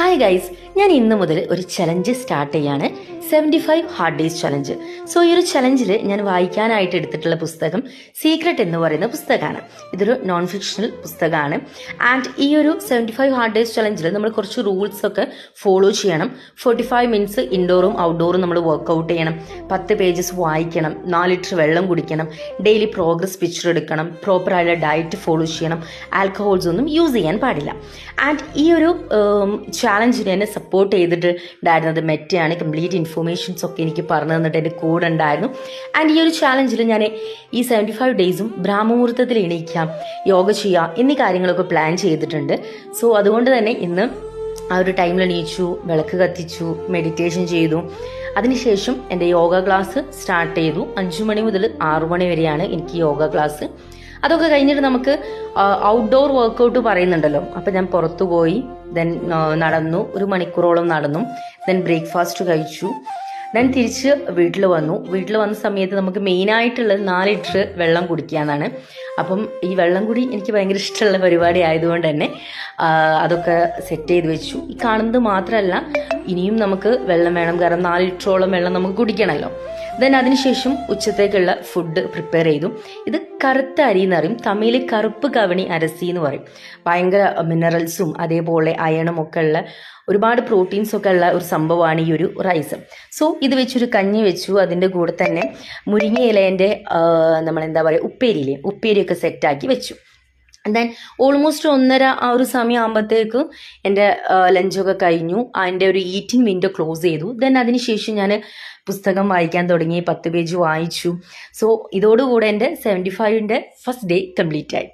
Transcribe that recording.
Hi guys, ഞാൻ ഇന്ന് മുതൽ ഒരു ചലഞ്ച് സ്റ്റാർട്ട് ചെയ്യാണ്. 75 ഹാർഡ് ഡേയ്സ് ചലഞ്ച്. സോ ഈ ഒരു ചലഞ്ചിൽ ഞാൻ വായിക്കാനായിട്ട് എടുത്തിട്ടുള്ള പുസ്തകം സീക്രട്ട് എന്ന് പറയുന്ന പുസ്തകമാണ്. ഇതൊരു നോൺ ഫിക്ഷണൽ പുസ്തകമാണ്. ആൻഡ് ഈ ഒരു 75 ഹാർഡ് ഡേയ്സ് ചലഞ്ചിൽ നമ്മൾ കുറച്ച് റൂൾസ് ഒക്കെ ഫോളോ ചെയ്യണം. 45 മിനിറ്റ്സ് ഇൻഡോറും ഔട്ട്ഡോറും നമ്മൾ വർക്കൗട്ട് ചെയ്യണം, 10 പേജസ് വായിക്കണം, 4 ലിറ്റർ വെള്ളം കുടിക്കണം, ഡെയിലി പ്രോഗ്രസ് പിക്ചർ എടുക്കണം, പ്രോപ്പറായുള്ള ഡയറ്റ് ഫോളോ ചെയ്യണം, ആൽക്കഹോൾസ് ഒന്നും യൂസ് ചെയ്യാൻ പാടില്ല. ആൻഡ് ഈ ഒരു ചാലഞ്ചിന് എന്നെ സപ്പോർട്ട് ചെയ്തിട്ടുണ്ടായിരുന്നത് മെറ്റയാണ്. കംപ്ലീറ്റ് ഇൻഫോർമേഷൻസ് ഒക്കെ എനിക്ക് പറഞ്ഞു തന്നിട്ട് എൻ്റെ കൂടെ ഉണ്ടായിരുന്നു. ആൻഡ് ഈ ഒരു ചാലഞ്ചിൽ ഞാൻ ഈ 75 ഡേയ്സും ബ്രാഹ്മമുഹൂർത്തത്തിൽ എണീക്കാം, യോഗ ചെയ്യാം എന്നീ കാര്യങ്ങളൊക്കെ പ്ലാൻ ചെയ്തിട്ടുണ്ട്. സോ അതുകൊണ്ട് തന്നെ ഇന്ന് ആ ഒരു ടൈമിൽ എണീച്ചു, വിളക്ക് കത്തിച്ചു, മെഡിറ്റേഷൻ ചെയ്തു. അതിനുശേഷം എൻ്റെ യോഗ ക്ലാസ് സ്റ്റാർട്ട് ചെയ്തു. 5 മണി മുതൽ 6 മണി വരെയാണ് എനിക്ക് യോഗ ക്ലാസ്. അതൊക്കെ കഴിഞ്ഞിട്ട് നമുക്ക് ഔട്ട്ഡോർ വർക്കൗട്ട് പറയുന്നുണ്ടല്ലോ. അപ്പം ഞാൻ പുറത്തു പോയി, ദെൻ നടന്നു, 1 മണിക്കൂറോളം നടന്നു, ദെൻ ബ്രേക്ക്ഫാസ്റ്റ് കഴിച്ചു, ദെൻ തിരിച്ച് വീട്ടിൽ വന്നു. വീട്ടിൽ വന്ന സമയത്ത് നമുക്ക് മെയിനായിട്ടുള്ളത് 4 ലിറ്റർ വെള്ളം കുടിക്കാനാണ്. അപ്പം ഈ വെള്ളം കൂടി എനിക്ക് ഭയങ്കര ഇഷ്ടമുള്ള പരിപാടി ആയതുകൊണ്ട് തന്നെ അതൊക്കെ സെറ്റ് ചെയ്ത് വെച്ചു. ഈ കാണുന്നത് മാത്രമല്ല, ഇനിയും നമുക്ക് വെള്ളം വേണം, കാരണം 4 ലിറ്ററോളം വെള്ളം നമുക്ക് കുടിക്കണമല്ലോ. ദെൻ അതിനുശേഷം ഉച്ചത്തേക്കുള്ള ഫുഡ് പ്രിപ്പയർ ചെയ്തു. ഇത് കറുത്ത അരി എന്ന് പറയും, തമിഴിൽ കറുപ്പ് കവണി അരസി എന്ന് പറയും. ഭയങ്കര മിനറൽസും അതേപോലെ അയണും ഒക്കെ ഉള്ള, ഒരുപാട് പ്രോട്ടീൻസ് ഒക്കെ ഉള്ള ഒരു സംഭവമാണ് ഈ ഒരു റൈസ്. സോ ഇത് വെച്ചൊരു കഞ്ഞി വെച്ചു. അതിൻ്റെ കൂടെ തന്നെ മുരിങ്ങ ഇലേൻ്റെ നമ്മളെന്താ പറയുക, ഉപ്പേരിയൊക്കെ സെറ്റാക്കി വെച്ചു. ദെൻ ഓൾമോസ്റ്റ് 1:30 ആ ഒരു സമയം ആകുമ്പോഴത്തേക്കും എൻ്റെ ലഞ്ചൊക്കെ കഴിഞ്ഞു. അതിൻ്റെ ഒരു ഈറ്റിംഗ് വിൻഡോ ക്ലോസ് ചെയ്തു. ദെൻ അതിനുശേഷം ഞാൻ പുസ്തകം വായിക്കാൻ തുടങ്ങി, 10 പേജ് വായിച്ചു. സോ ഇതോടുകൂടെ എൻ്റെ 75ൻ്റെ ഫസ്റ്റ് ഡേ കംപ്ലീറ്റ് ആയി.